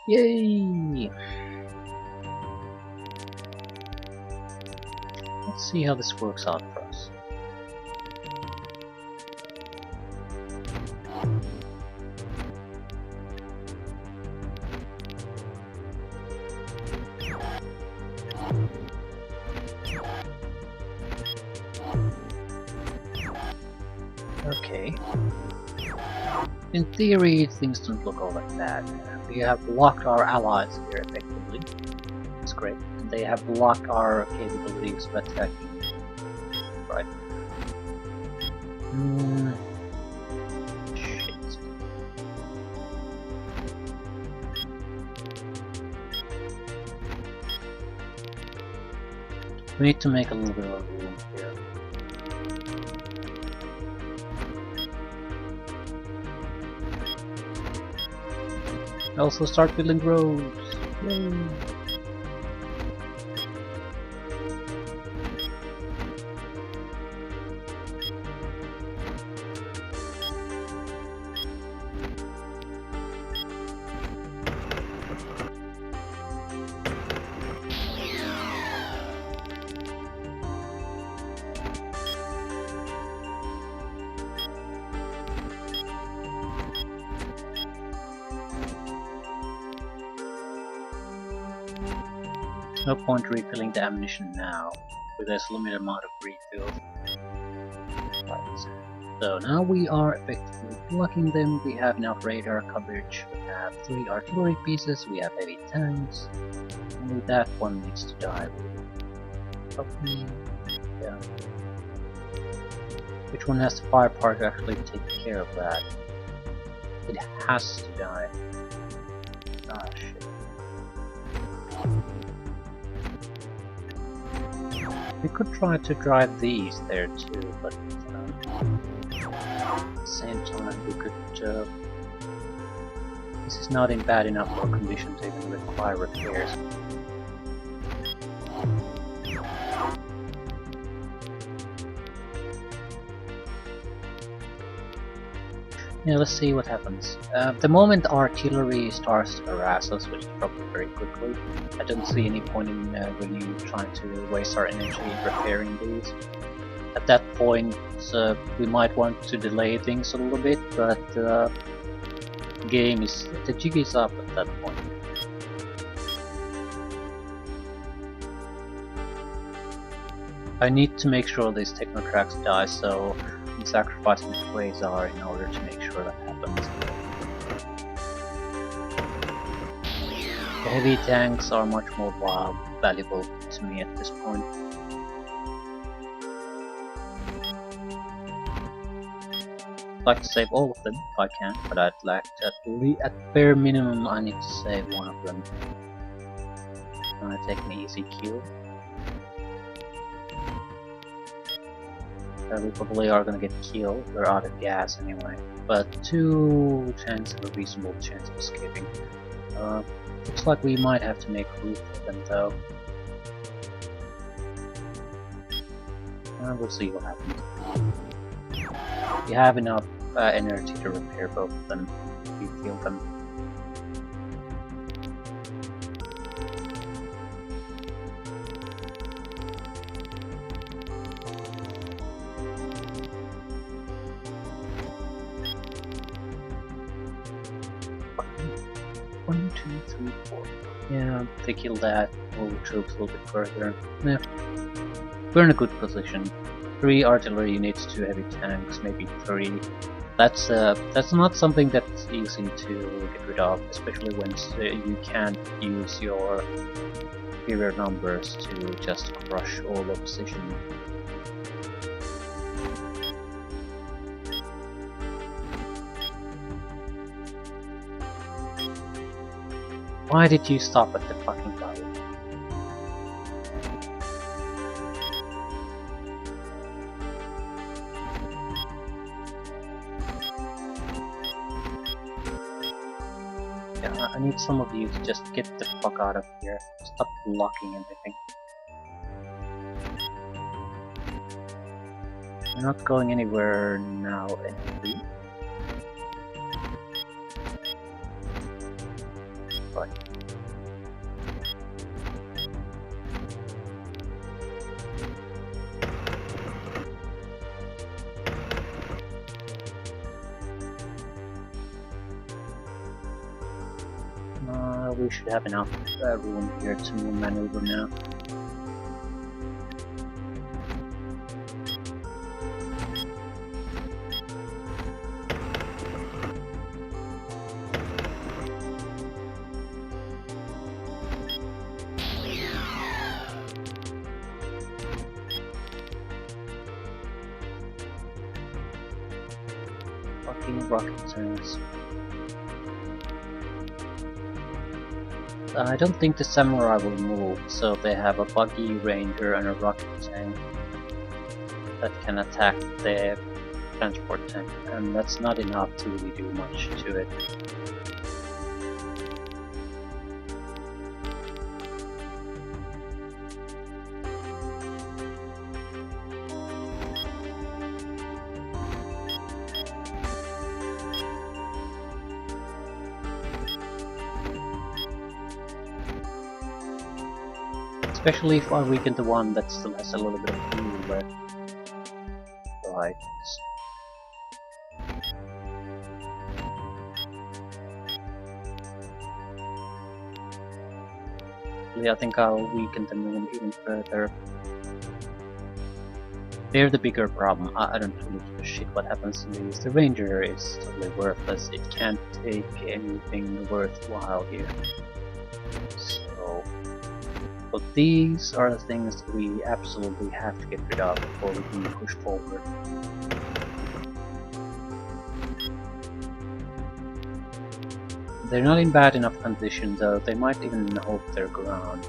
Yay! Let's see how this works out for us. Okay. In theory, things don't look all that bad. We have blocked our allies here effectively. That's great. And they have blocked our capabilities of attacking. Right. Shit. We need to make a little bit of room here. Also start building roads. Yay. No point refilling the ammunition now, because there's a limited amount of refills. Right. So now we are effectively blocking them. We have enough radar coverage. We have 3 artillery pieces. We have heavy tanks. Only that one needs to die. Probably, yeah. Which one has the firepower to actually take care of that? It has to die. Ah, shit. We could try to drive these there too, but at the same time we could... this is not in bad enough for condition to even require repairs. Yeah, let's see what happens. The moment artillery starts to harass us, which is probably very quickly, I don't see any point in really trying to waste our energy repairing these. At that point, we might want to delay things a little bit, but the jig is up at that point. I need to make sure these technotracks die, so I'm sacrificing the quasar in order to make sure that happens. The heavy tanks are much more valuable to me at this point. I'd like to save all of them if I can, but I'd like to at bare minimum I need to save one of them. I'm gonna take an easy kill. We probably are gonna get killed, we're out of gas anyway. But 2 tanks have a reasonable chance of escaping. Looks like we might have to make room for them though. We'll see what happens. We have enough energy to repair both of them if we kill them. One, two, three, four. Yeah, they kill that. Move troops a little bit further. Yeah. We're in a good position. 3 artillery units, 2 heavy tanks, maybe 3. That's not something that's easy to get rid of, especially when you can't use your superior numbers to just crush all opposition. Why did you stop at the fucking button? Yeah, I need some of you to just get the fuck out of here. Stop blocking everything. We're not going anywhere now anyway. right. We should have enough room here to maneuver now. Fucking rocket tanks. I don't think the samurai will move, so they have a buggy ranger and a rocket tank that can attack the transport tank, and that's not enough to really do much to it. Especially if I weaken the one that still has a little bit of fuel left. Right. I think I'll weaken them even further. They're the bigger problem. I don't really give a shit what happens to these. The ranger is totally worthless. It can't take anything worthwhile here. So, but these are the things that we absolutely have to get rid of before we can push forward. They're not in bad enough condition though, they might even hold their ground.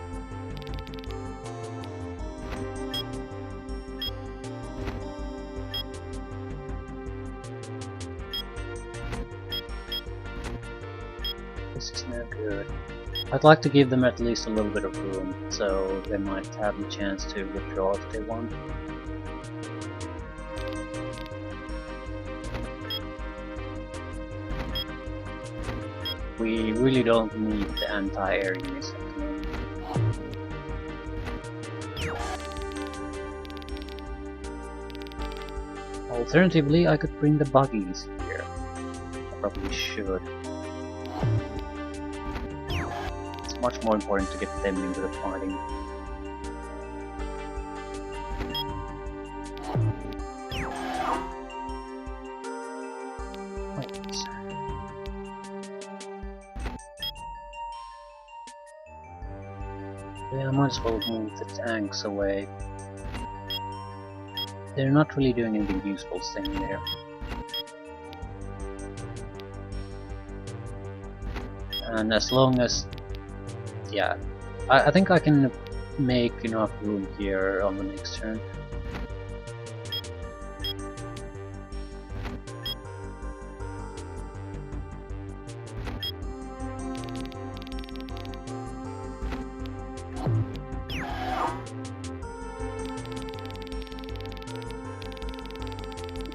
This is no good. I'd like to give them at least a little bit of room, so they might have a chance to withdraw if they want. We really don't need the anti-air units at the moment. Alternatively, I could bring the buggies here. I probably should. It's much more important to get them into the fighting. Yeah, I might as well move the tanks away. They're not really doing anything useful staying there. And as long as... yeah, I think I can make enough room here on the next turn.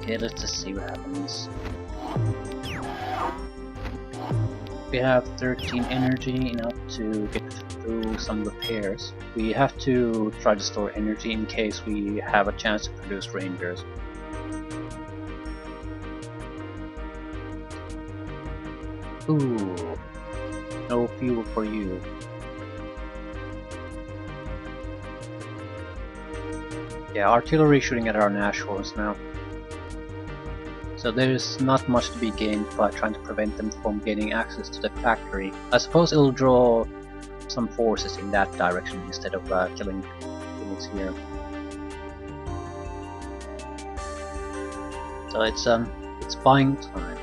Okay, let's just see what happens. We have 13 energy, enough to get through some repairs. We have to try to store energy in case we have a chance to produce rangers. Ooh, no fuel for you. Yeah, artillery shooting at our Nashorns now. So there's not much to be gained by trying to prevent them from getting access to the factory. I suppose it'll draw some forces in that direction instead of killing units here. So it's buying time.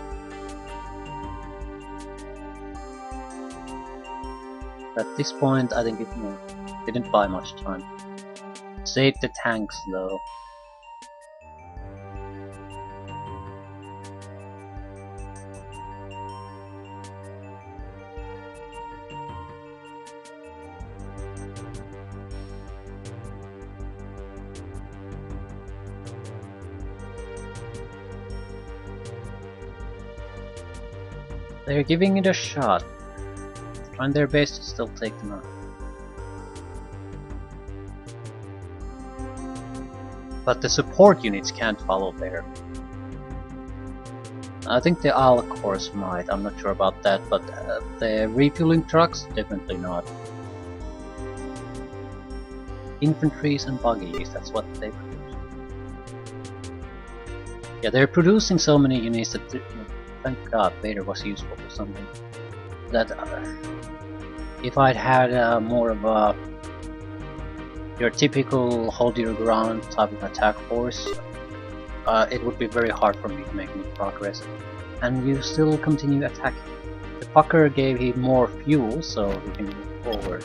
At this point, I think it didn't buy much time. Save the tanks though. They're giving it a shot. trying their best to still take them out. But the support units can't follow there. I think the Al Corps might, I'm not sure about that, but the refueling trucks, definitely not. Infantries and buggies, that's what they produce. Yeah, they're producing so many units that, thank God, Vader was useful for something. That if I'd had more of a your typical hold your ground type of attack force, it would be very hard for me to make any progress. And you still continue attacking. The fucker gave him more fuel so he can move forward.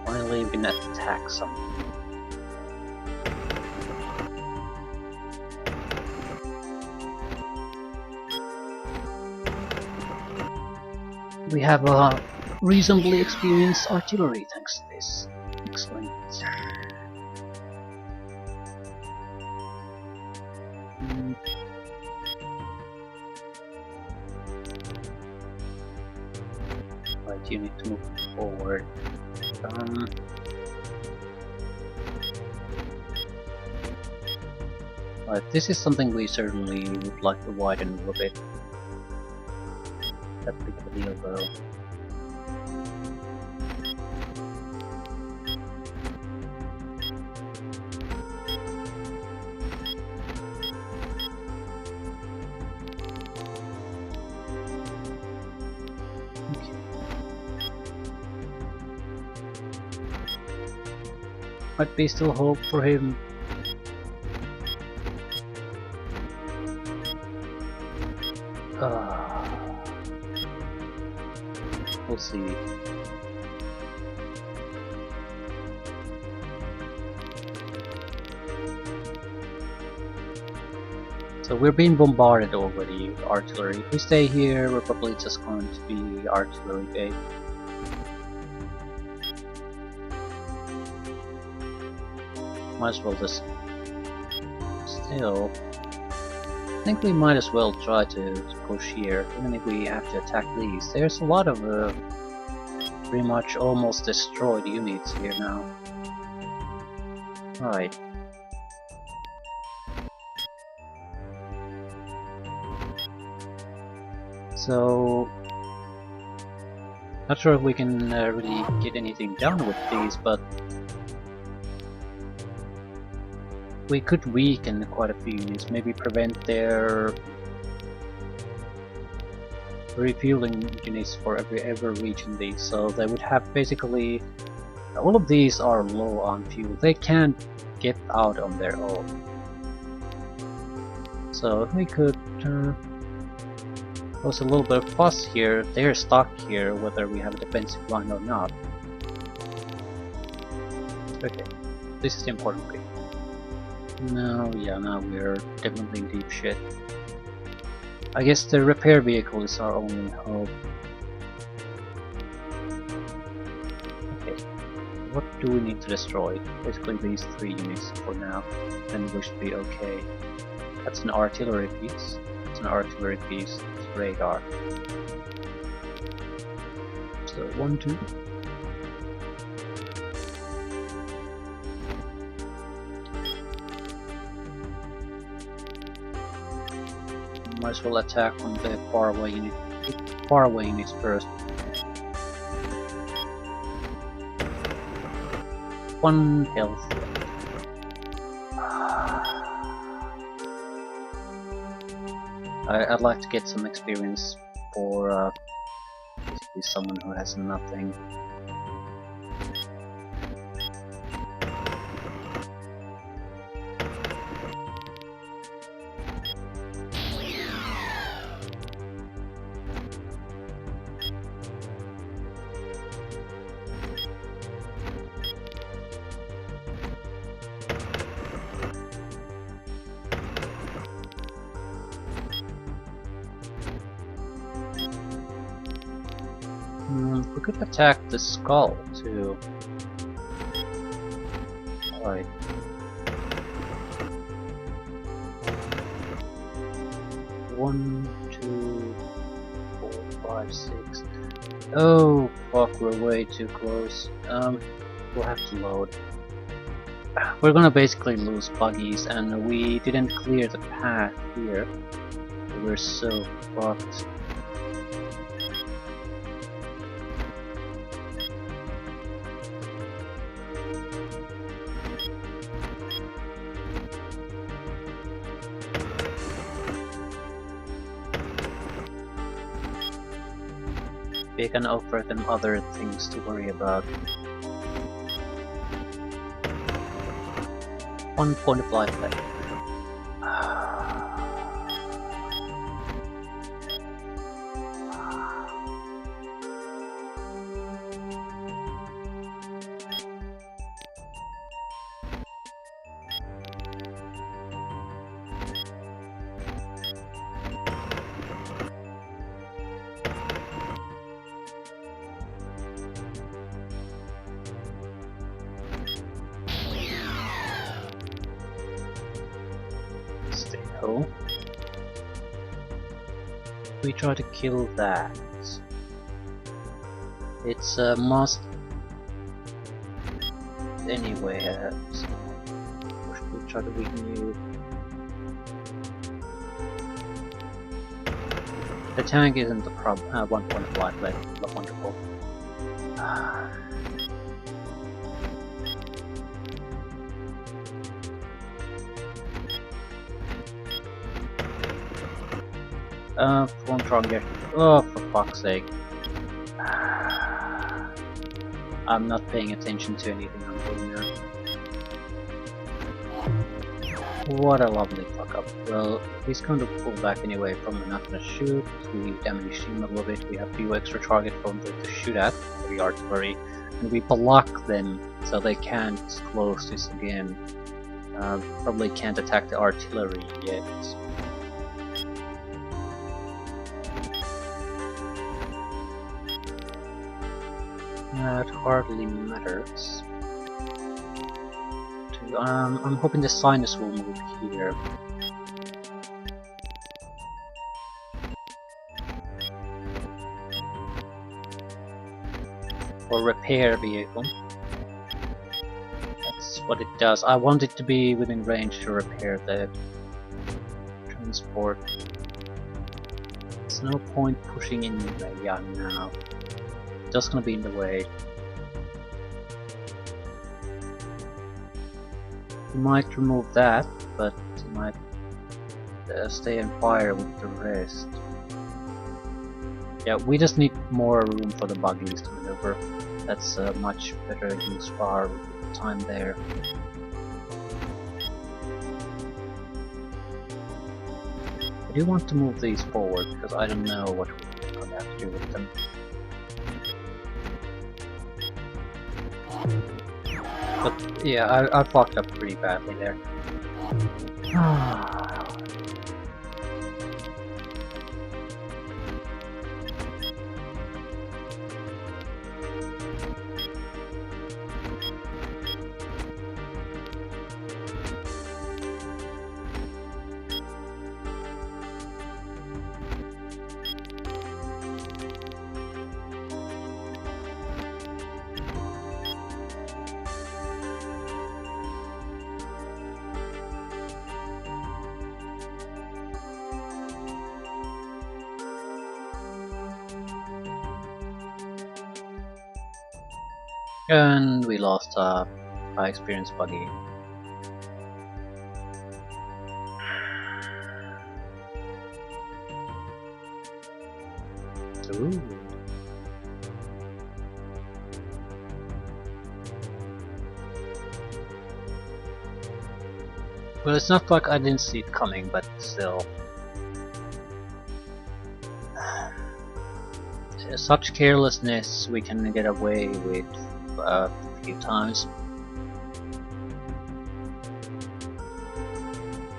Finally we can attack something. We have a reasonably experienced artillery thanks to this. Excellent. Right, you need to move forward. Right, this is something we certainly would like to widen a little bit. That big of a deal though. Okay. Might be still hope for him. We'll see. So we're being bombarded already with artillery. If we stay here, we're probably just going to be artillery bait. Might as well just... Still... I think we might as well try to push here, even if we have to attack these. There's a lot of pretty much almost destroyed units here now. Right. So... not sure if we can really get anything done with these, but... we could weaken quite a few units, maybe prevent their refueling units for ever reaching these, so they would have basically... all of these are low on fuel, they can't get out on their own. So if we could cause a little bit of fuss here, they're stuck here whether we have a defensive line or not. Okay, this is the important bit. No, yeah, now we're definitely in deep shit. I guess the repair vehicle is our only hope. Okay, what do we need to destroy? Basically these 3 units for now, then we should be okay. That's an artillery piece. It's an artillery piece. It's radar. So 1, 2. Might as well attack on the faraway units first. 1 health. I'd like to get some experience for basically someone who has nothing. We could attack the skull too. Right. One, two, 4, 5, 6. Oh fuck, we're way too close. We'll have to load. We're gonna basically lose buggies, and we didn't clear the path here. We're so fucked. We can offer them other things to worry about. 1 point of life left. Stay. We try to kill that. It's a must anyway. So we try to weaken you. The tank isn't the problem. 1 point of life left. Wonderful. One stronger. Oh, for fuck's sake. I'm not paying attention to anything I'm doing now. What a lovely fuck up. Well, he's going to pull back anyway from the not gonna shoot. We damaged him a little bit. We have a few extra targets from them to shoot at, the artillery. And we block them so they can't close this again. Probably can't attack the artillery yet. That hardly matters. I'm hoping the sinus will move here. Or repair vehicle. That's what it does. I want it to be within range to repair the transport. There's no point pushing in the young now. Just gonna be in the way. He might remove that, but he might stay and fire with the rest. Yeah, we just need more room for the buggies to maneuver. That's a much better use for our time there. I do want to move these forward because I don't know what we're gonna have to do with them. But yeah, I fucked up pretty badly there. And we lost a high experience buggy. Ooh. Well, it's not like I didn't see it coming, but still. Such carelessness we can get away with a few times,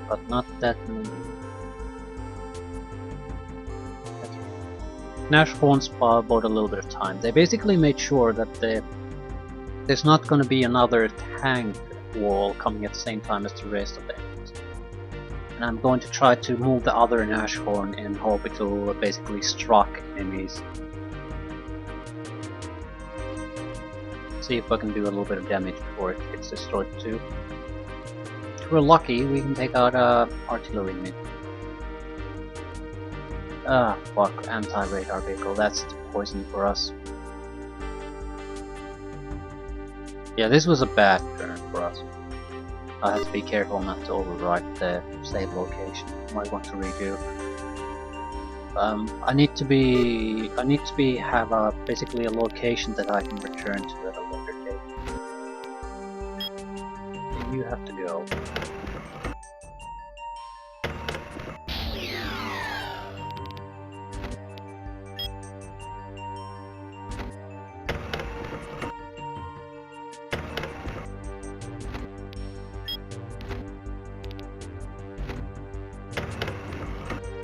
but not that many. Okay. Nash Horns bought a little bit of time. They basically made sure that there's not going to be another tank wall coming at the same time as the rest of the enemies. And I'm going to try to move the other Nash horn and hope it will basically struck enemies. See if I can do a little bit of damage before it gets destroyed too. If we're lucky, we can take out artillery mid. Ah, fuck, anti-radar vehicle, that's the poison for us. Yeah, this was a bad turn for us. I have to be careful not to overwrite the save location. Might want to redo. I need to have basically a location that I can return to at a later date. You have to go.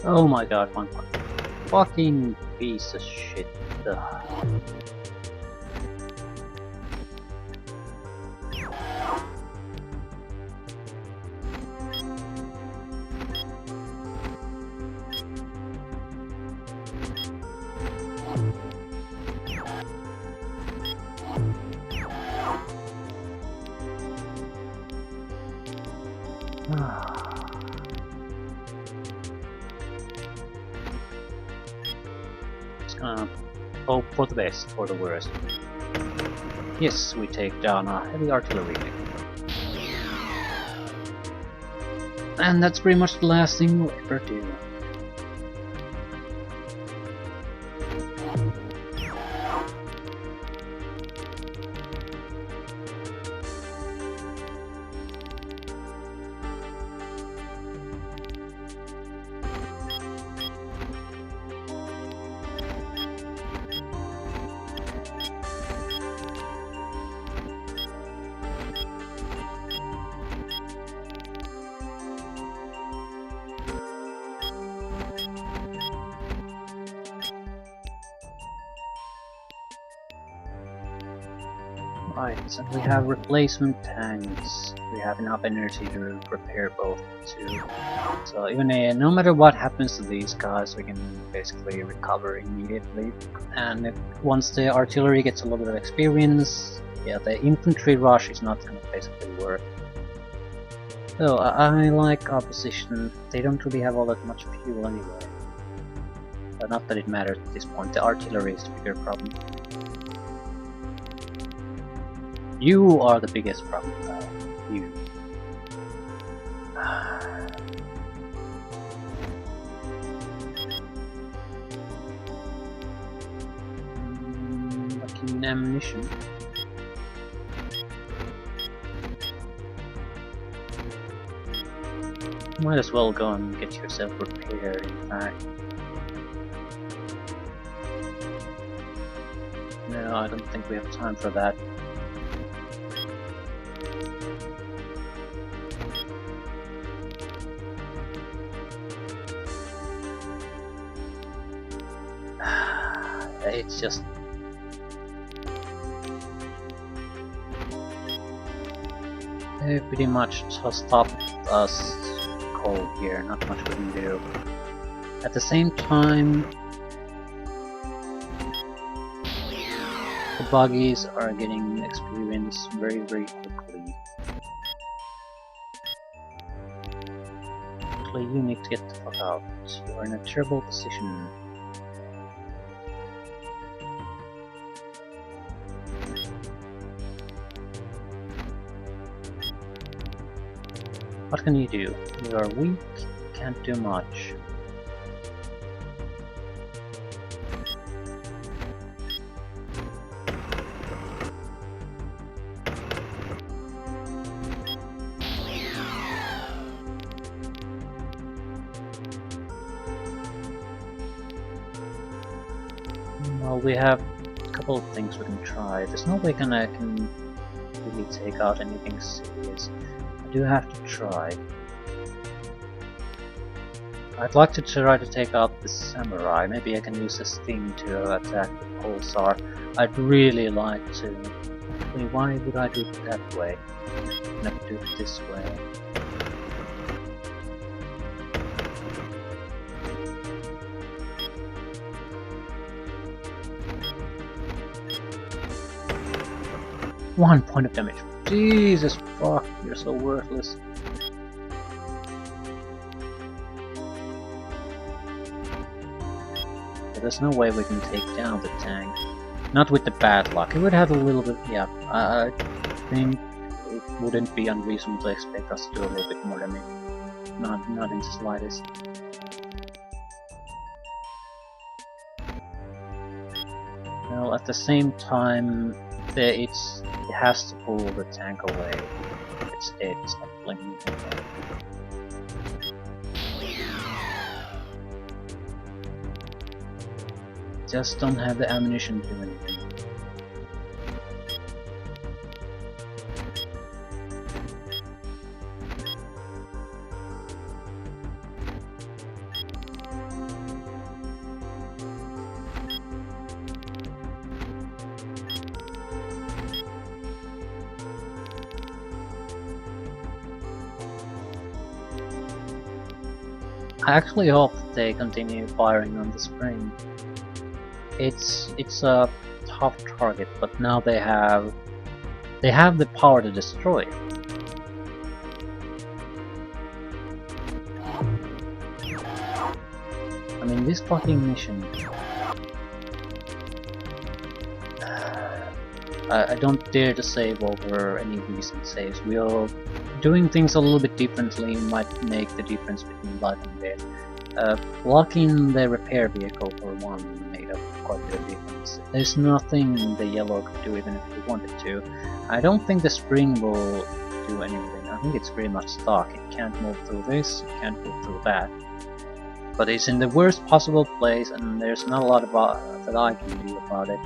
Oh my god, one fucking piece of shit. Ugh. Hope for the best or the worst. Yes, we take down a heavy artillery. And that's pretty much the last thing we'll ever do. Right, so we have replacement tanks. We have enough energy to repair both too. So even no matter what happens to these guys, we can basically recover immediately. And once the artillery gets a little bit of experience, yeah, the infantry rush is not going to basically work. So I like our position. They don't really have all that much fuel anyway. But not that it matters at this point. The artillery is the bigger problem. You are the biggest problem, you. Lacking ammunition. Might as well go and get yourself repaired, in fact. No, I don't think we have time for that. It's just they pretty much stopped us cold here, not much we can do. At the same time, the buggies are getting experience very quickly. Actually, you need to get the fuck out. You are in a terrible position. What can you do? You are weak, can't do much. Well, we have a couple of things we can try. There's no way I can really take out anything serious. I do have to try. I'd like to try to take out the samurai. Maybe I can use this thing to attack the pulsar. I'd really like to. Actually, why would I do it that way? In a do it this way. One point of damage. Jesus fuck, you're so worthless. There's no way we can take down the tank. Not with the bad luck. It would have a little bit, yeah. I think it wouldn't be unreasonable to expect us to do a little bit more damage. Not in the slightest. Well, at the same time, it has to pull the tank away. If it's dead, it's not blinking. Just don't have the ammunition to do anything. I actually hope that they continue firing on the spring. It's a tough target, but now they have the power to destroy it. I mean, this fucking mission. I don't dare to save over any recent saves. We are doing things a little bit differently, might make the difference between life and death. Blocking the repair vehicle for one made up quite a bit of difference. There's nothing the yellow could do even if we wanted to. I don't think the spring will do anything. I think it's pretty much stuck. It can't move through this, it can't move through that. But it's in the worst possible place and there's not a lot that I can do about it.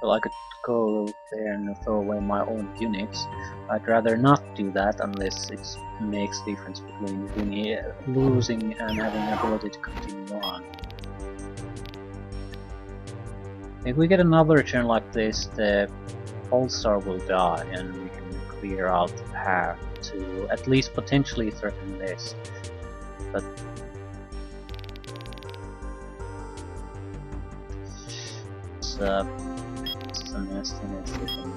Well, I could go there and throw away my own units. I'd rather not do that unless it makes the difference between losing and having the ability to continue on. If we get another turn like this, the All-Star will die and we can clear out the path to at least potentially threaten this. But it's a nasty thing.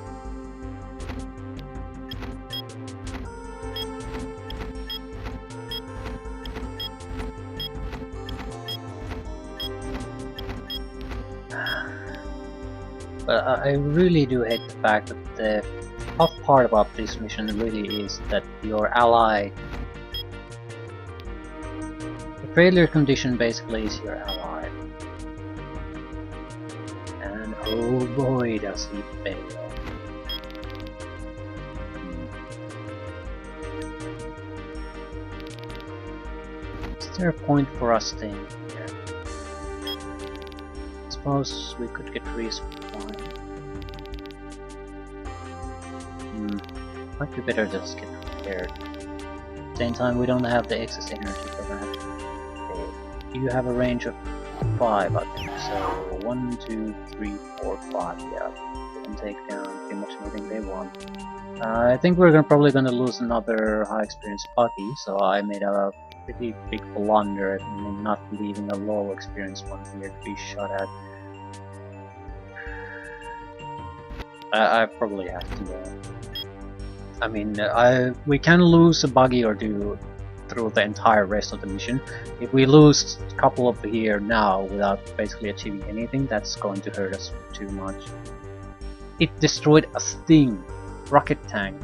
But I really do hate the fact that the tough part about this mission really is that your ally... The failure condition basically is your ally. And oh boy does he fail. Is there a point for us staying here? I suppose we could get resupply. Might be better to just get prepared. At the same time, we don't have the excess energy for that. Okay. You have a range of 5, I think. So 1, 2, 3, 4, 5. Yeah, they can take down pretty much anything they want. I think we're probably gonna lose another high experience Bucky, so I made a pretty big blunder in not leaving a low experience one here to be shot at. I probably have to. I mean, we can lose a buggy or two through the entire rest of the mission. If we lose a couple of here now without basically achieving anything, that's going to hurt us too much. It destroyed a Sting rocket tank.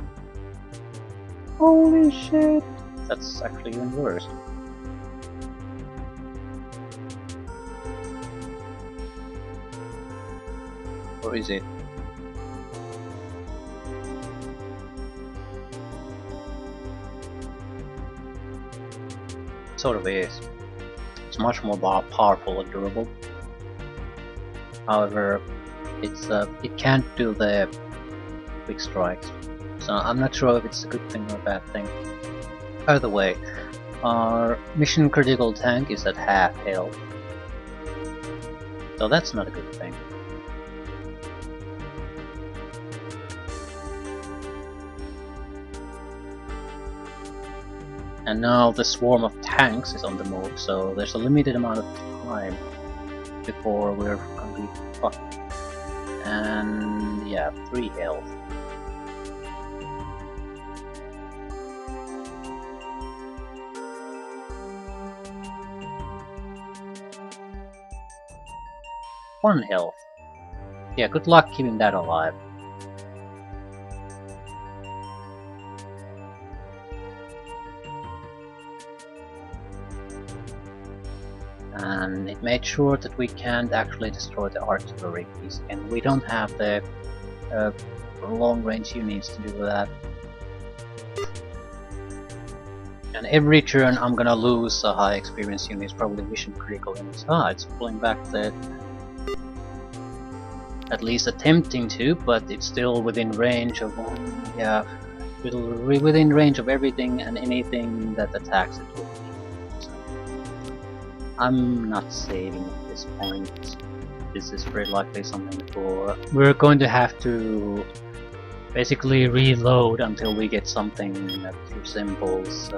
Holy shit! That's actually even worse. Or is it? Sort of is. It's much more powerful and durable. However, it can't do the quick strikes. So I'm not sure if it's a good thing or a bad thing. Either way, our mission critical tank is at half health. So that's not a good thing. And now the swarm of tanks is on the move, so there's a limited amount of time before we're gonna be fucked. And yeah, 3 health. One health. Yeah, good luck keeping that alive. And it made sure that we can't actually destroy the artillery piece, and we don't have the long range units to do that. And every turn I'm gonna lose a high experience unit, probably mission critical units. Ah, it's pulling back the... at least attempting to, but it's still within range of... yeah, within range of everything and anything that attacks it. I'm not saving at this point. This is very likely something for... we're going to have to basically reload until we get something that resembles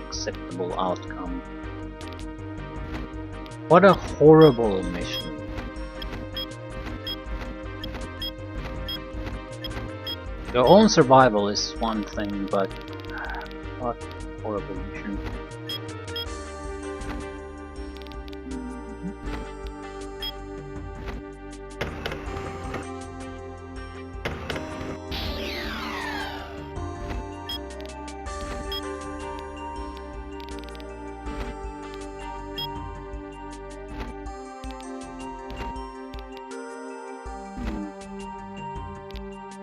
acceptable outcome. What a horrible mission. Your own survival is one thing, but what a horrible mission.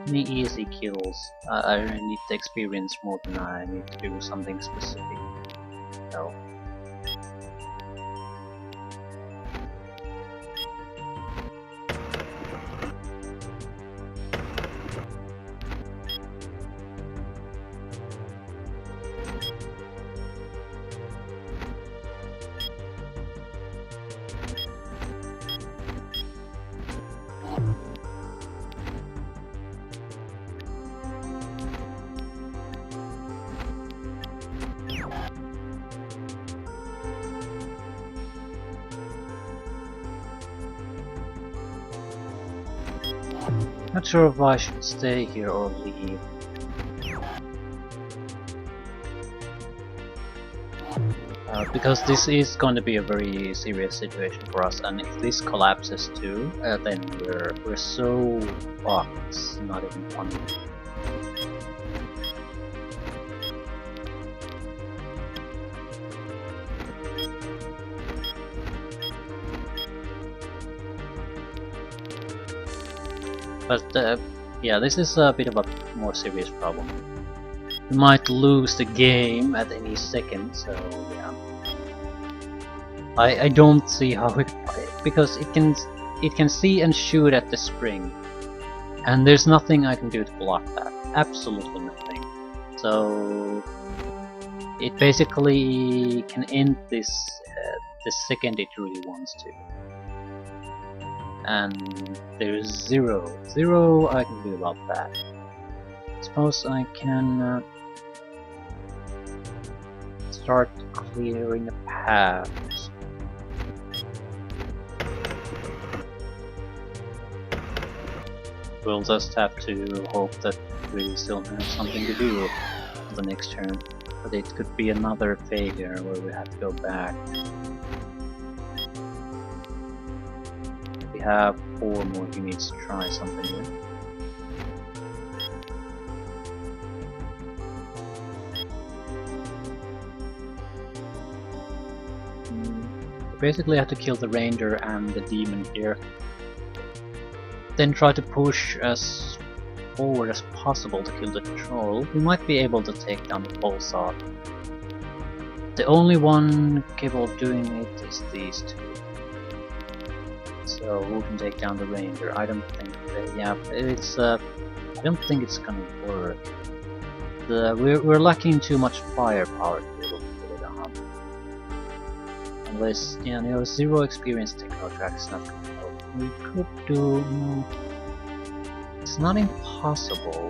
Any easy kills. I really need to experience more than I need to do something specific. So. Not sure if I should stay here or leave. Because this is going to be a very serious situation for us, and if this collapses too, then we're so fucked. It's not even funny. But yeah, this is a bit of a more serious problem. We might lose the game at any second, so yeah. I don't see how it... because it can see and shoot at the spring, and there's nothing I can do to block that. Absolutely nothing. So it basically can end this the second it really wants to. And there's zero I can do about that. Suppose I can start clearing the paths. We'll just have to hope that we still have something to do on the next turn, but it could be another failure where we have to go back. We have 4 more units to try something with. We basically have to kill the ranger and the demon here. Then try to push as forward as possible to kill the troll. We might be able to take down the pulsar. The only one capable of doing it is these 2. So who can take down the ranger? I don't think that, yeah, it's I don't think it's gonna work. We're lacking too much firepower to be able to pull it on. Unless, you know, 0 experience techno track is not gonna help. We could do, no, it's not impossible.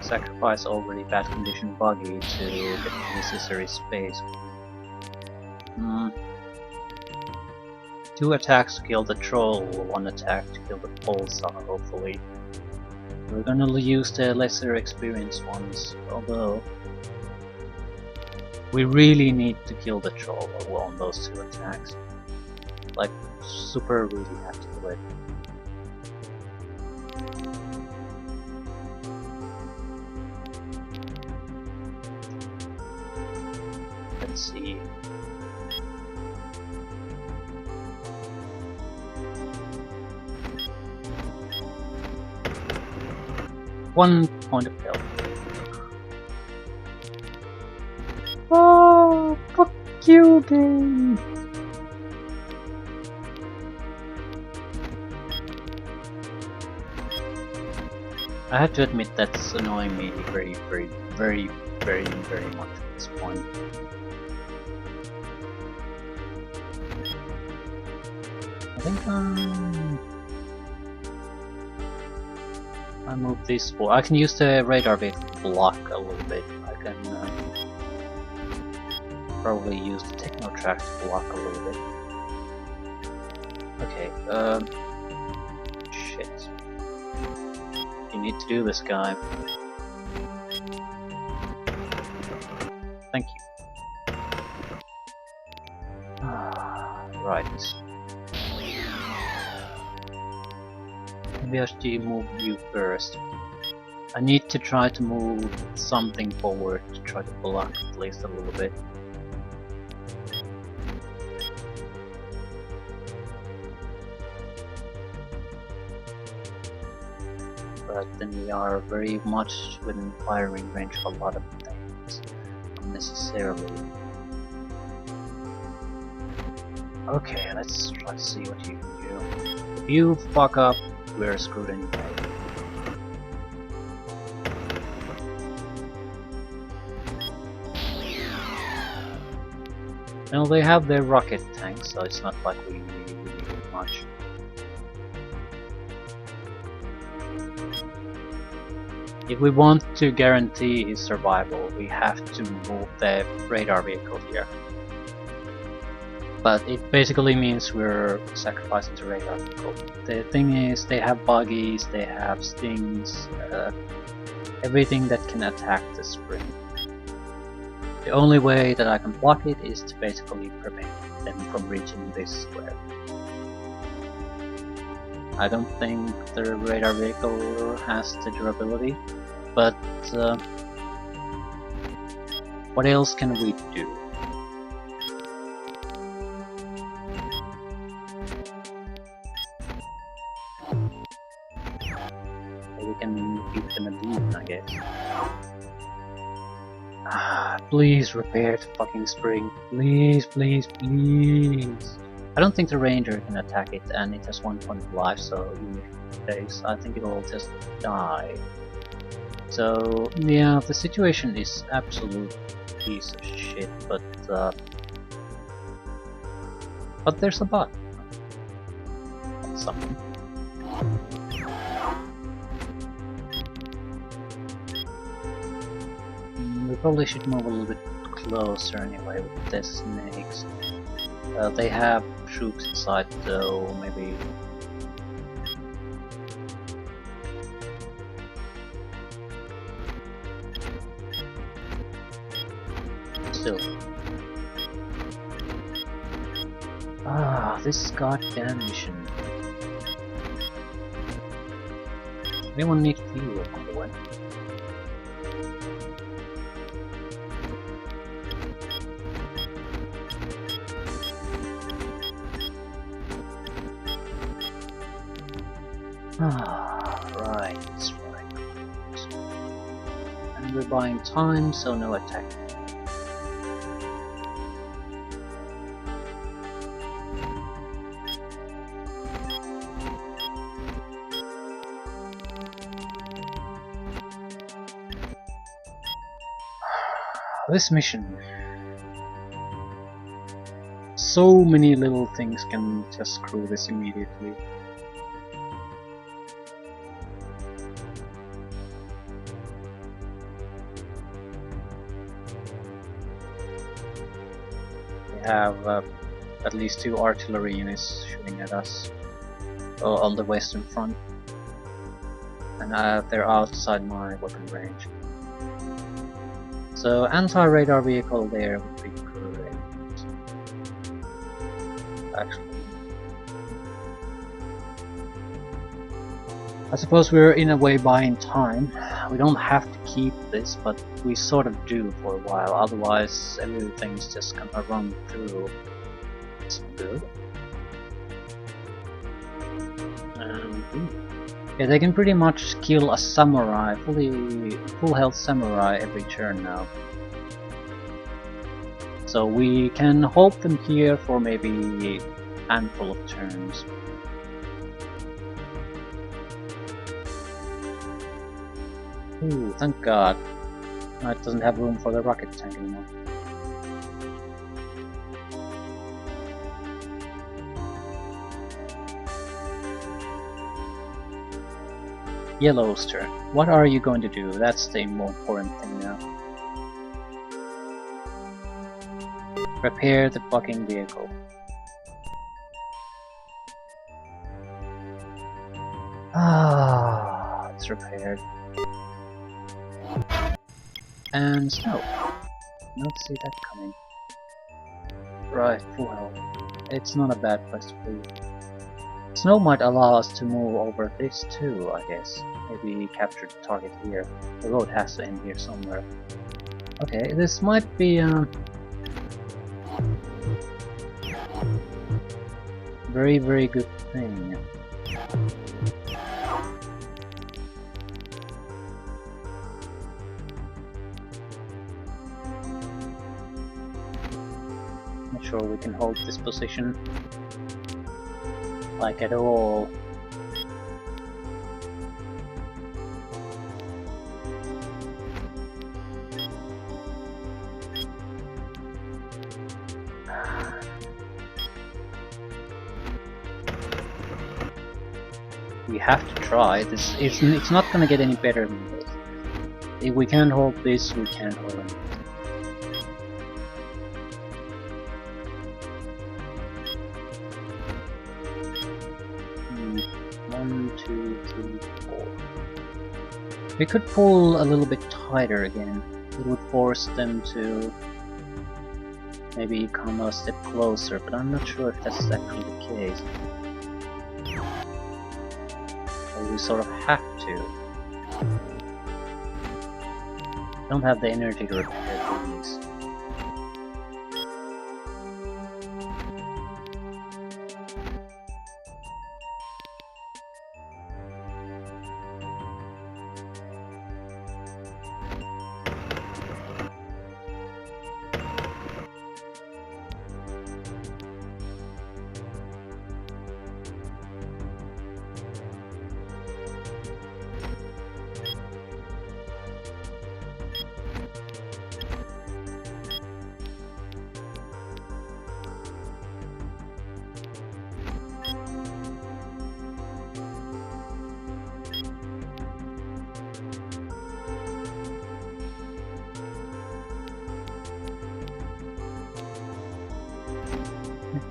sacrifice already bad condition buggy to get necessary space. 2 attacks to kill the troll, 1 attack to kill the pulsar, hopefully. We're gonna use the lesser experienced ones, although we really need to kill the troll on those 2 attacks. Like, super really have to do it. Let's see. One point of health. Oh, fuck you, game! I have to admit that's annoying me very much at this point. I think I move this forward. I can use the radar bit to block a little bit. I can probably use the techno track to block a little bit. Okay, shit. You need to do this, guy. Thank you. Right. Maybe I should move you first. I need to try to move something forward to try to block at least a little bit. But then we are very much within firing range of a lot of things, unnecessarily. Okay, let's try to see what you can do. If you fuck up, we're screwed anyway. Well, they have their rocket tanks, so it's not like we really need much. If we want to guarantee his survival, we have to move the radar vehicle here. But it basically means we're sacrificing the radar vehicle. The thing is, they have buggies, they have stings, everything that can attack the spring. The only way that I can block it is to basically prevent them from reaching this square. I don't think the radar vehicle has the durability, but what else can we do? We can beat them again, I guess. Please repair the fucking spring. Please, please, please. I don't think the ranger can attack it, and it has 1 point of life, so even if it stays, I think it will just die. So yeah, the situation is absolute piece of shit, but there's a but. That's something. We probably should move a little bit closer anyway with the snakes. They have troops inside though, maybe. Still. This goddamn mission. Anyone need fuel, by the way? Right. And we're buying time, so no attack. This mission. So many little things can just screw this immediately. have at least 2 artillery units shooting at us on the western front, and they're outside my weapon range. So anti-radar vehicle there would be great. Actually, I suppose we're in a way buying time. We don't have to keep this, but we sort of do for a while, otherwise everything's just gonna run through. It's good. Yeah, they can pretty much kill a samurai, full health samurai every turn now. So we can hold them here for maybe a handful of turns. Ooh, thank God. No, it doesn't have room for the rocket tank anymore. Yellow's turn. What are you going to do? That's the more important thing now. Repair the fucking vehicle. Ah, it's repaired. And snow. Not see that coming. Right, full health. It's not a bad place to be. Snow might allow us to move over this too, I guess. Maybe capture the target here. The road has to end here somewhere. Okay, this might be a very, very good thing. Not sure we can hold this position like at all. We have to try. This it's not gonna get any better than this. If we can't hold this, we can't hold it. 1, 2, 3, 4. We could pull a little bit tighter again. It would force them to maybe come a step closer, but I'm not sure if that's actually the case. Or we sort of have to. Don't have the energy to repair these.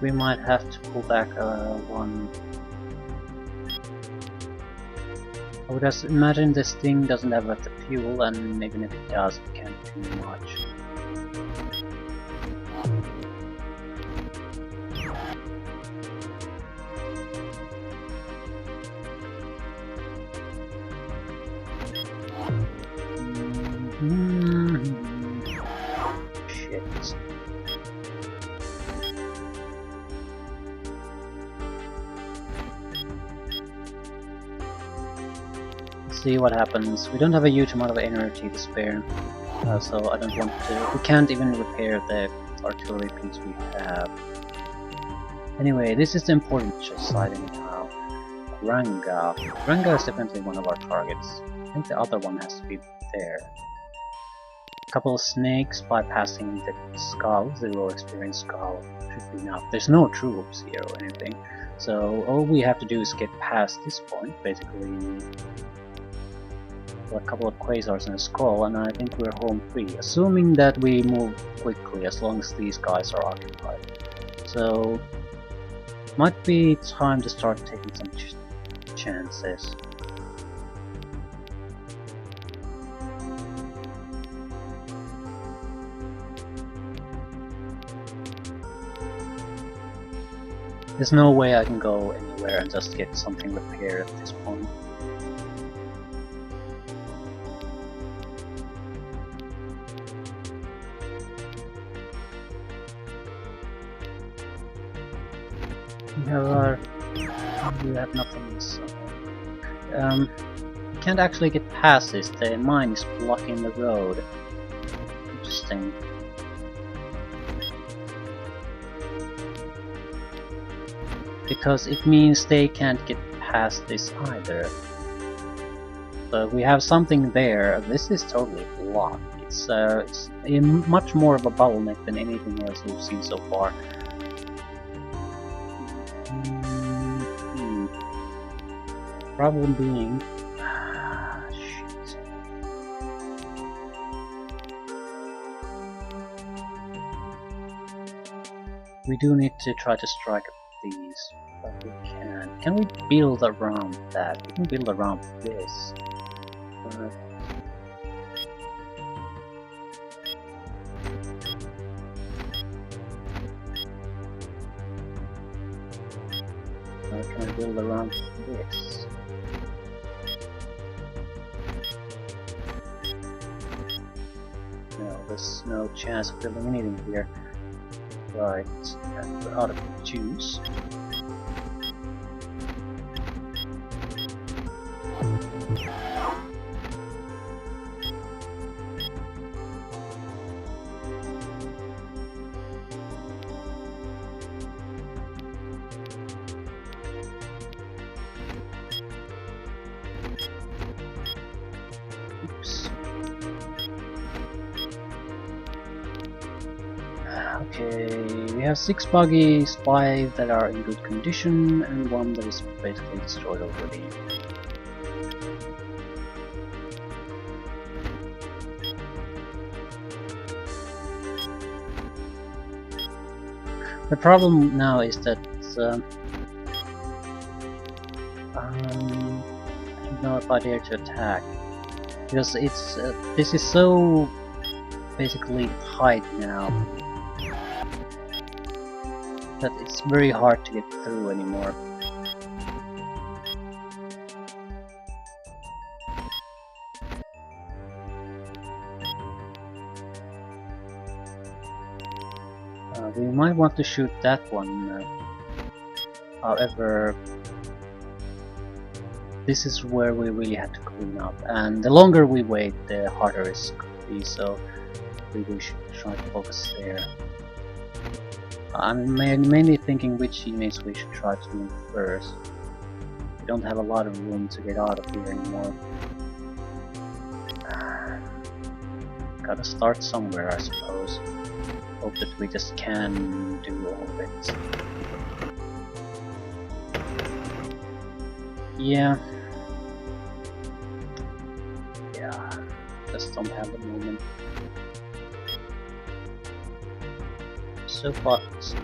We might have to pull back one. I would just imagine this thing doesn't have the fuel, and even if it does, it can't do much. Shit. See what happens. We don't have a huge amount of energy to spare, so I don't want to. We can't even repair the artillery piece we have. Anyway, this is the important side anyhow. Ranga. Ranga is definitely one of our targets. I think the other one has to be there. A couple of snakes bypassing the skull, the raw experience skull, should be enough. There's no troops here or anything, so all we have to do is get past this point, basically. a couple of quasars and a skull, and I think we're home free, assuming that we move quickly as long as these guys are occupied. So, might be time to start taking some chances. There's no way I can go anywhere and just get something repaired at this point. We have nothing, so can't actually get past this. The mine is blocking the road. Interesting. Because it means they can't get past this either. So we have something there. This is totally blocked. It's much more of a bottleneck than anything else we've seen so far. Problem being, shit. We do need to try to strike these, but we can. Can we build around that? We can build around this. Can I build around this? No, there's no chance of building anything here. Right, and we're out of juice. Oops. Okay, we have 6 buggies, 5 that are in good condition, and 1 that is basically destroyed already. The problem now is that I don't know if I dare to attack, because it's this is so basically tight now that it's very hard to get through anymore. We might want to shoot that one, however, this is where we really have to clean up, and the longer we wait, the harder it's going to be, so we should try to focus there. I'm mainly thinking which units we should try to move first. We don't have a lot of room to get out of here anymore. Gotta start somewhere, I suppose. Hope that we just can do all of it. Yeah. Just don't have the moment. So fucked.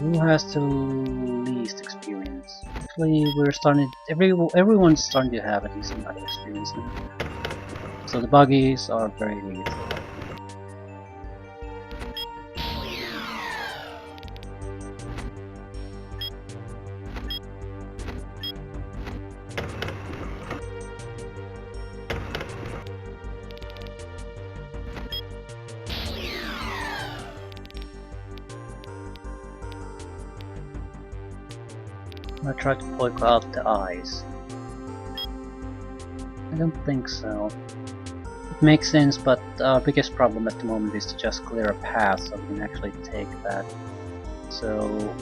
Who has the least experience? Actually, we're starting. Everyone's starting to have a decent amount of experience now. So the buggies are very lethal. I try to poke out the eyes. I don't think so. It makes sense, but our biggest problem at the moment is to just clear a path so we can actually take that. So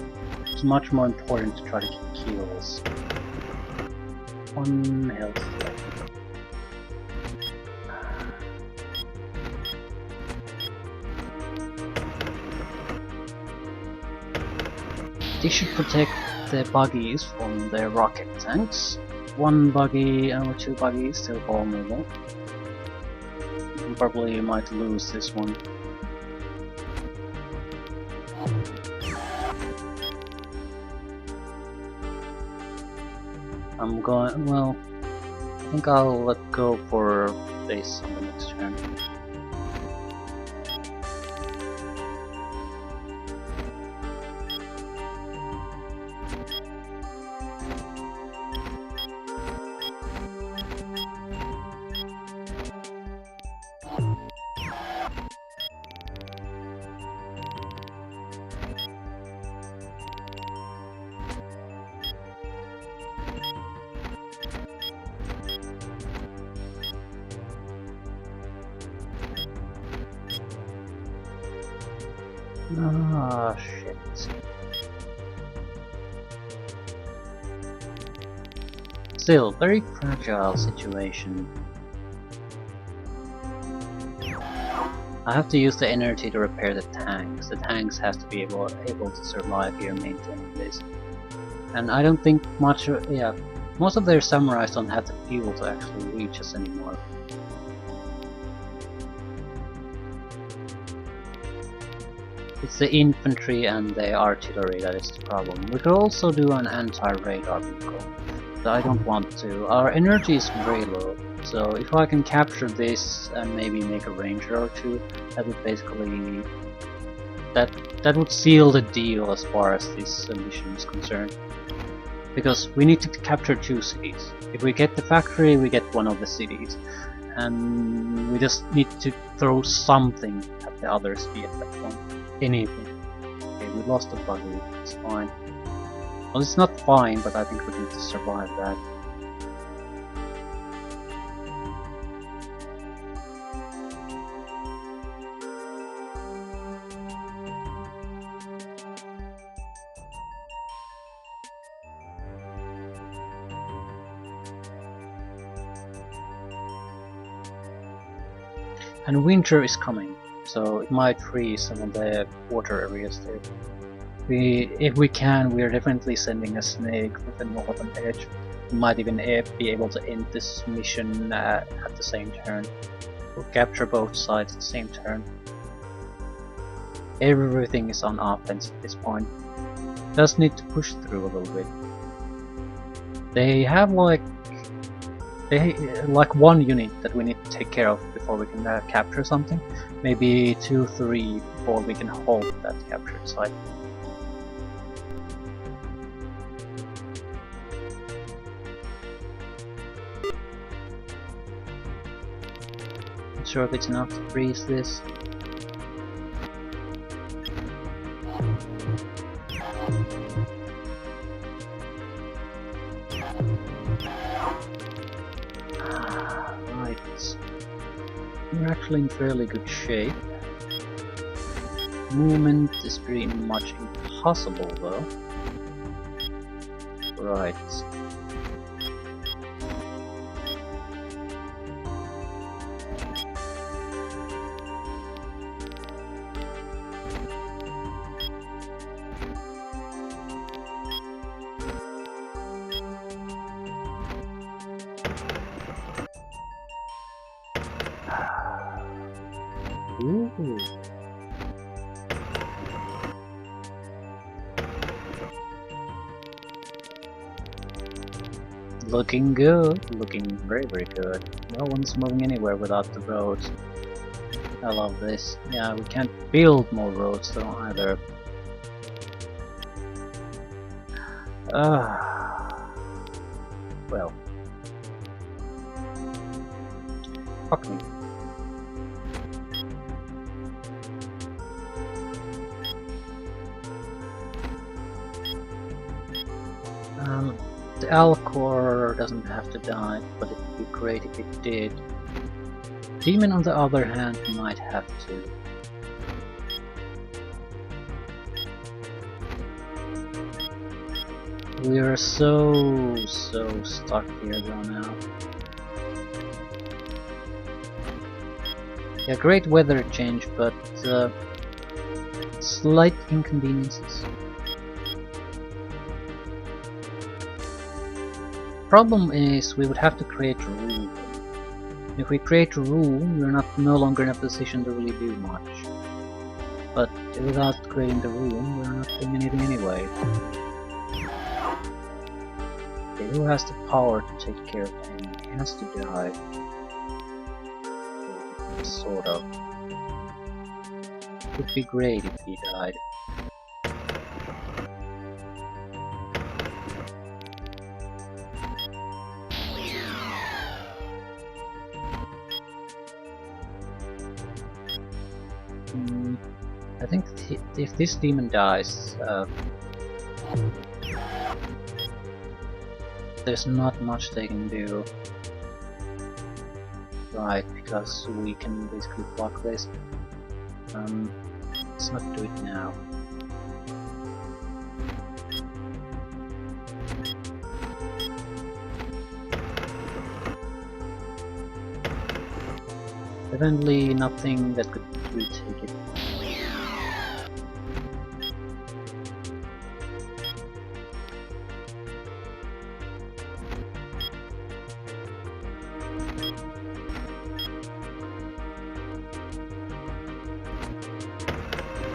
it's much more important to try to get kills. 1 health left. This should protect the buggies from the rocket tanks. 1 buggy or 2 buggies still vulnerable. We probably might lose this one. I'm going, well, I think I'll let go for this on the next turn. Ah, shit. Still, very fragile situation. I have to use the energy to repair the tanks. The tanks has to be able to survive here maintaining this. And I don't think much, yeah, most of their samurais don't have the fuel to actually reach us anymore. It's the infantry and the artillery that is the problem. We could also do an anti-radar vehicle, but I don't want to. Our energy is very low, so if I can capture this and maybe make a ranger or 2, that would basically... that would seal the deal as far as this mission is concerned. Because we need to capture 2 cities. If we get the factory, we get 1 of the cities. And we just need to throw something at the other city at that point. Anything. Okay, we lost the buggy, it's fine. Well, it's not fine, but I think we need to survive that. And winter is coming, so it might freeze some of the water areas there. If we can, we are definitely sending a snake with the northern edge. We might even be able to end this mission at the same turn. We'll capture both sides at the same turn. Everything is on offense at this point. Just need to push through a little bit. They have like 1 unit that we need to take care of before we can capture something. Maybe 2, 3 before we can hold that captured site. Not sure if it's enough to freeze this. We're actually in fairly good shape. Movement is pretty much impossible though. Right. Ooh. Looking good, looking very good. No one's moving anywhere without the roads. I love this. Yeah, we can't build more roads though either. Well. Fuck me. The Alcor doesn't have to die, but it would be great if it did. Demon, on the other hand, might have to. We are so stuck here though now. Yeah, great weather change, but slight inconveniences. Problem is, we would have to create a rule. If we create a rule, we're no longer in a position to really do much. But without creating the rule, we're not doing anything anyway. Okay, who has the power to take care of him? He has to die. Sort of. It would be great if he died. I think if this demon dies, there's not much they can do. Right, because we can basically block this. Let's not do it now. Evidently nothing that could retake it.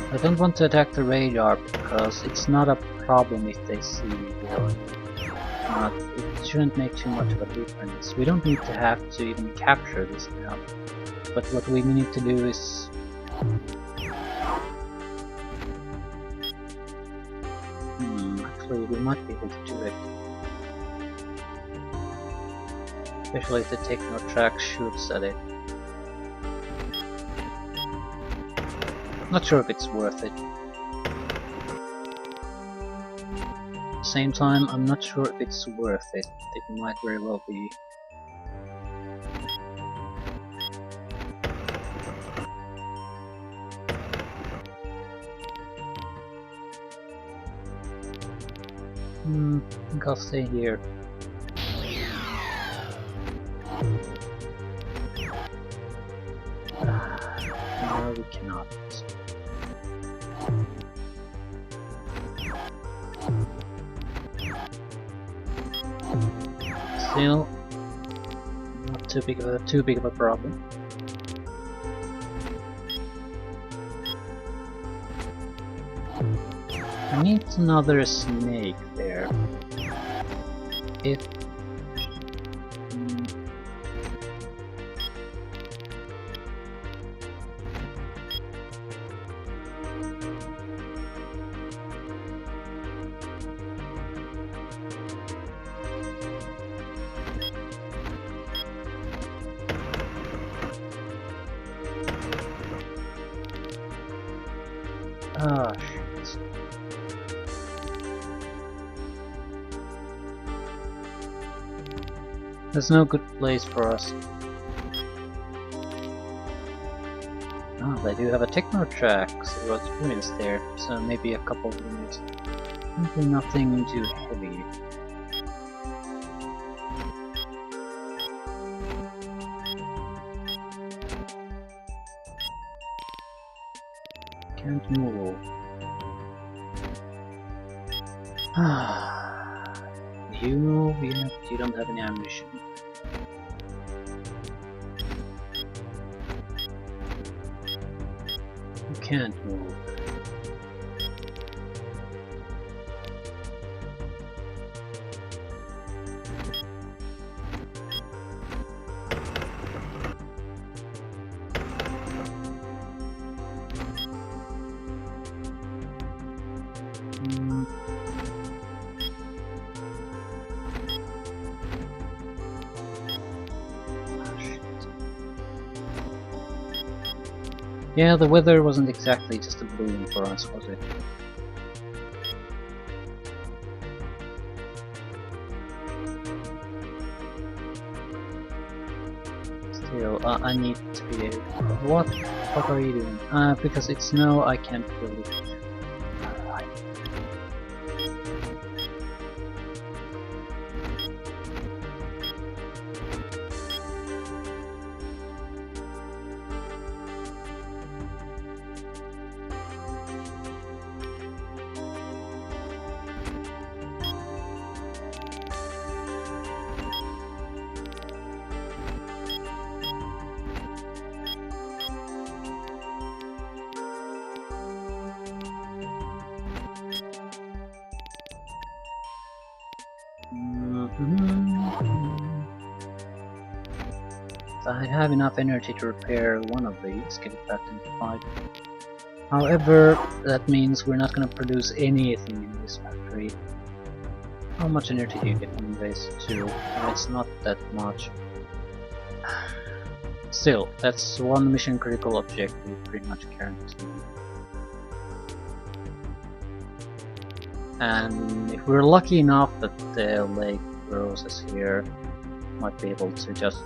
I don't want to attack the radar because it's not a problem if they see the it shouldn't make too much of a difference. We don't need to have to even capture this now. But what we need to do is actually we might be able to do it. Especially if the techno track shoots at it. Not sure if it's worth it. At the same time, I'm not sure if it's worth it. It might very well be. I think I'll stay here. No, we cannot. Still, not too big of a problem. I need another snake there. If shit. There's no good place for us. Oh, they do have a techno track, so what's units there, so maybe a couple of units. Maybe nothing too heavy. Can't move. You move, you don't have any ammunition. You can't move. Yeah, the weather wasn't exactly just a boon for us, was it? So I need to be able. What the fuck are you doing? Because it's no, I can't kill it. I have enough energy to repair one of these, get it back into fight. However, that means we're not gonna produce anything in this factory. How much energy do you get from this? 2. It's not that much. Still, that's one mission critical objective pretty much guaranteed. And if we're lucky enough that the lake roses here might be able to just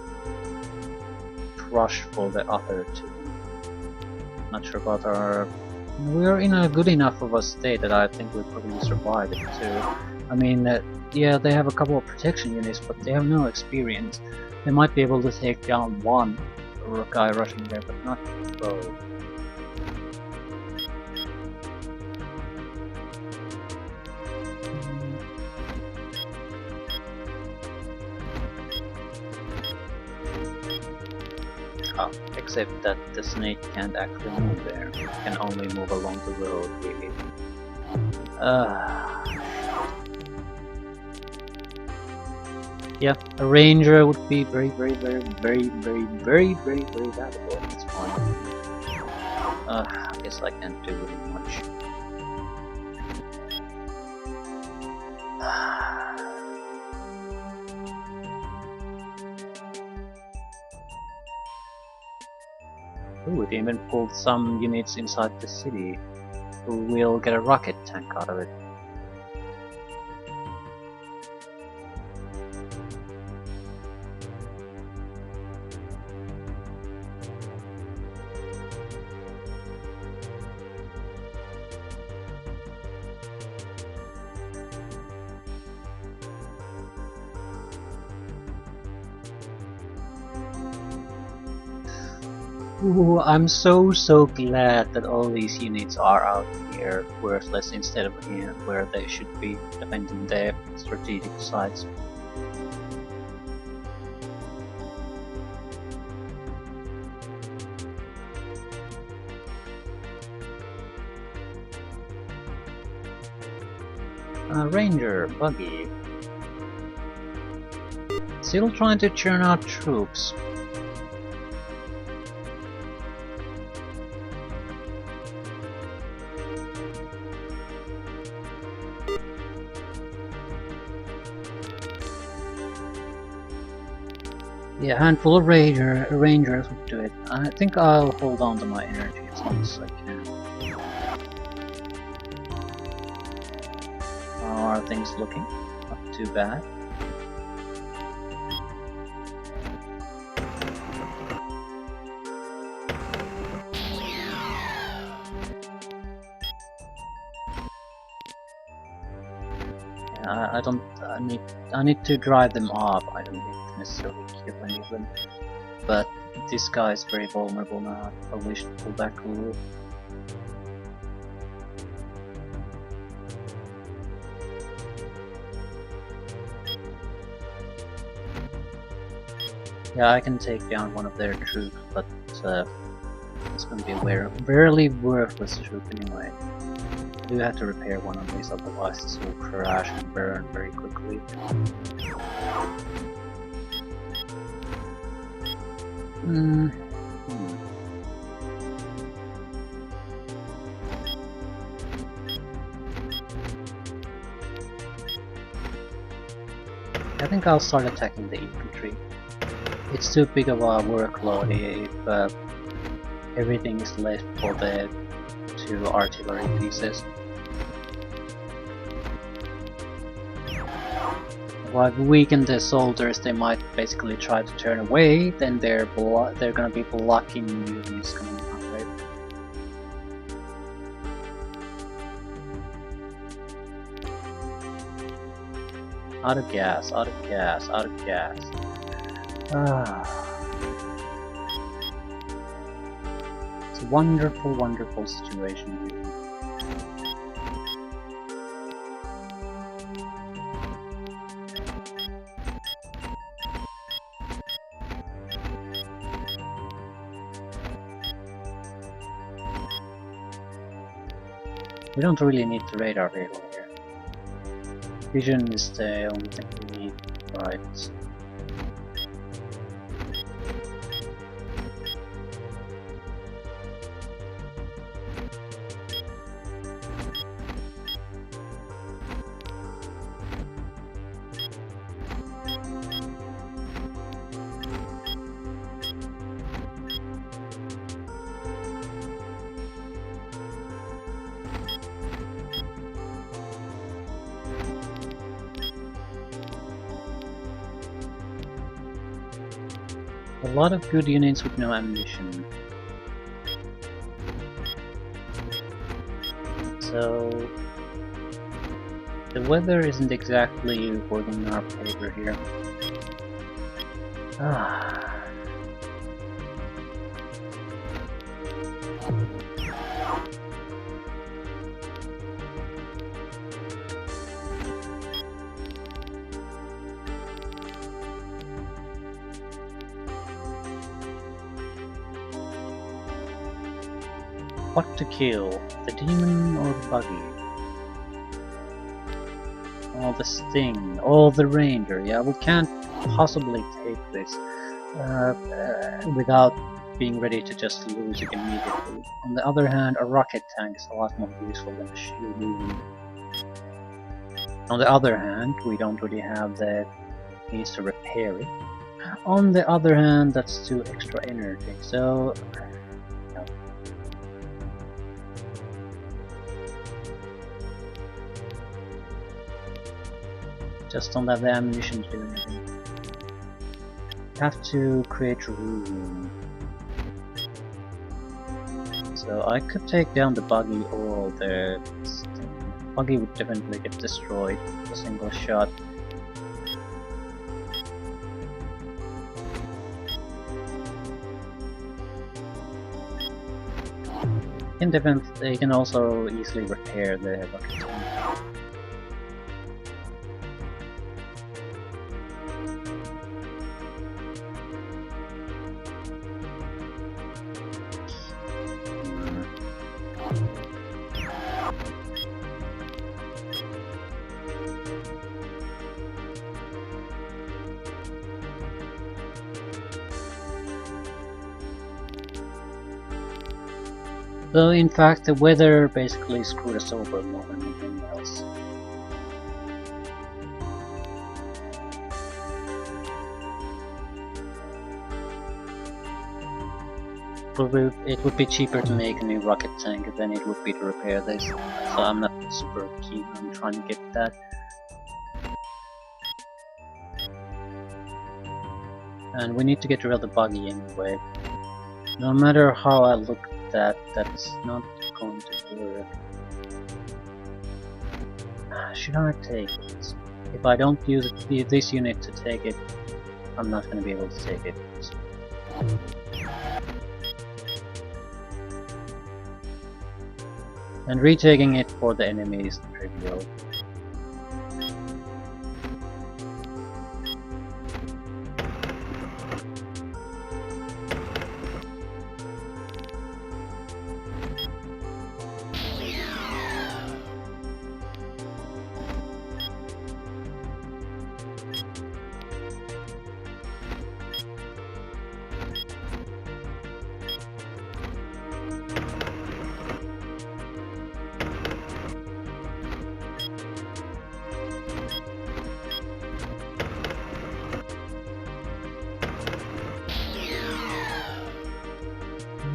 rush for the other 2. Not sure about our... We're in a good enough of a state that I think we'll probably survive it too. I mean, yeah, they have a couple of protection units, but they have no experience. They might be able to take down one guy rushing there, but not both. Except that the snake can't actually move there. It can only move along the road, really. Yeah, a ranger would be very valuable at this point. I guess I can't do really much. Ooh, it even pulled some units inside the city. We'll get a rocket tank out of it. Ooh, I'm so glad that all these units are out here worthless instead of here where they should be defending their strategic sites. Ranger, buggy. Still trying to churn out troops. Yeah, a handful of rangers would do it. I think I'll hold on to my energy as long as I can. How are things looking? Not too bad. Yeah, I need to drive them off. I don't need to necessarily kill any of them. But this guy is very vulnerable now. I probably should pull back a little. Yeah, I can take down one of their troops, but it's going to be a very worthless troop anyway. I do have to repair one of these, otherwise this will crash and burn very quickly. I think I'll start attacking the infantry. It's too big of a workload if everything is left for the 2 artillery pieces. Well, if we weaken the soldiers, they might basically try to turn away, then they're gonna be blocking units coming our way. Out of gas, out of gas, out of gas. It's a wonderful, wonderful situation here. We don't really need the radar vehicle here. Vision is the only thing we need, right? A lot of good units with no ammunition. So the weather isn't exactly working in our favor here. What to kill? The demon or the buggy? Oh, the sting. Oh, the ranger. Yeah, we can't possibly take this without being ready to just lose it immediately. On the other hand, a rocket tank is a lot more useful than a shield unit. On the other hand, we don't really have the means to repair it. On the other hand, that's 2 extra energy, so just don't have the ammunition to do anything. Have to create room. So I could take down the buggy or the buggy would definitely get destroyed with a single shot. They can also easily repair the rocket tank. So in fact the weather basically screwed us over more than anything else. It would be cheaper to make a new rocket tank than it would be to repair this, so I'm not super keen on trying to get that. And we need to get rid of the buggy anyway. No matter how I look at that, that's not going to work. Should I take it? If I don't use this unit to take it, I'm not going to be able to take it. And retaking it for the enemy is trivial.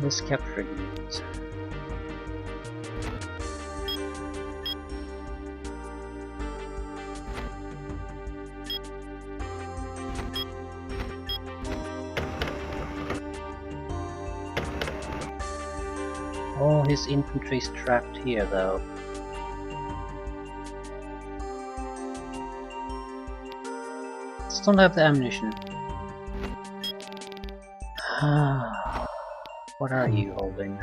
Let's capture it. Oh, his infantry is trapped here though. Still don't have the ammunition. What are you holding?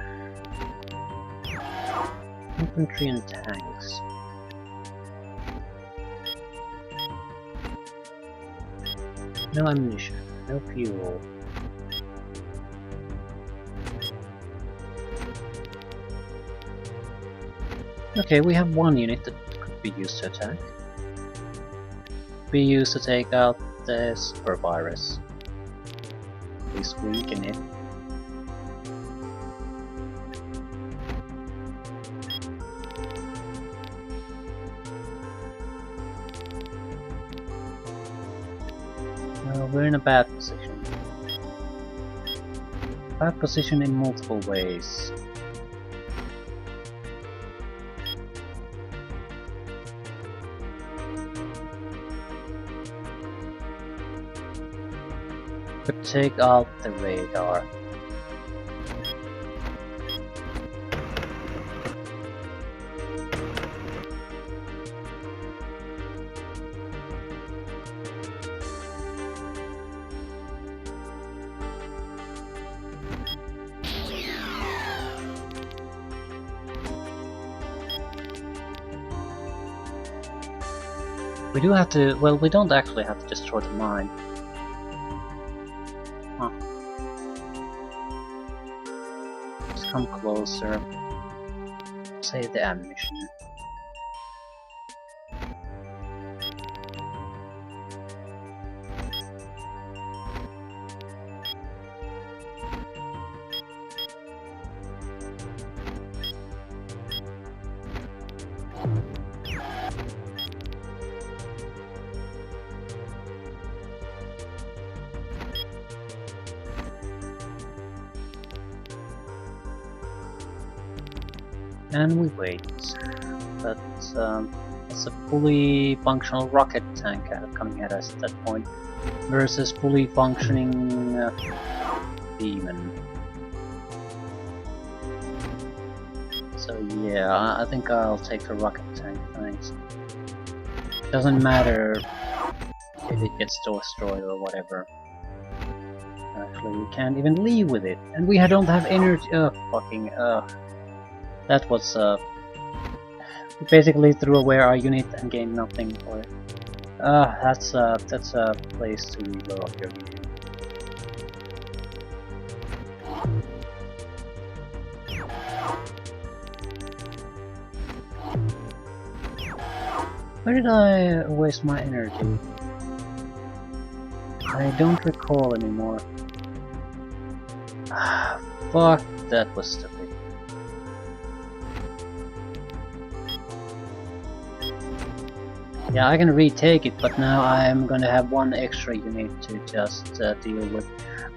Infantry and tanks. No ammunition, no fuel. Okay, we have one unit that could be used to attack. Be used to take out the super virus. At least weaken it. We're in a bad position. Bad position in multiple ways. Could take out the radar. We do have to, well, we don't actually have to destroy the mine. Huh. Just come closer. Save the ammunition. And we wait. But it's a fully functional rocket tank coming at us at that point, versus fully functioning demon. So yeah, I think I'll take the rocket tank, thanks. Doesn't matter if it gets destroyed or whatever. Actually, we can't even leave with it, and we don't have energy. That was we basically threw away our unit and gained nothing for it. That's a place to reload your unit. Where did I waste my energy? I don't recall anymore. Fuck, that was stupid. Yeah, I can retake it, but now I'm gonna have one extra unit to just deal with.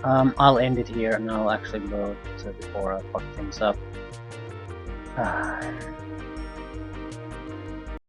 I'll end it here and I'll actually load before I fuck things up.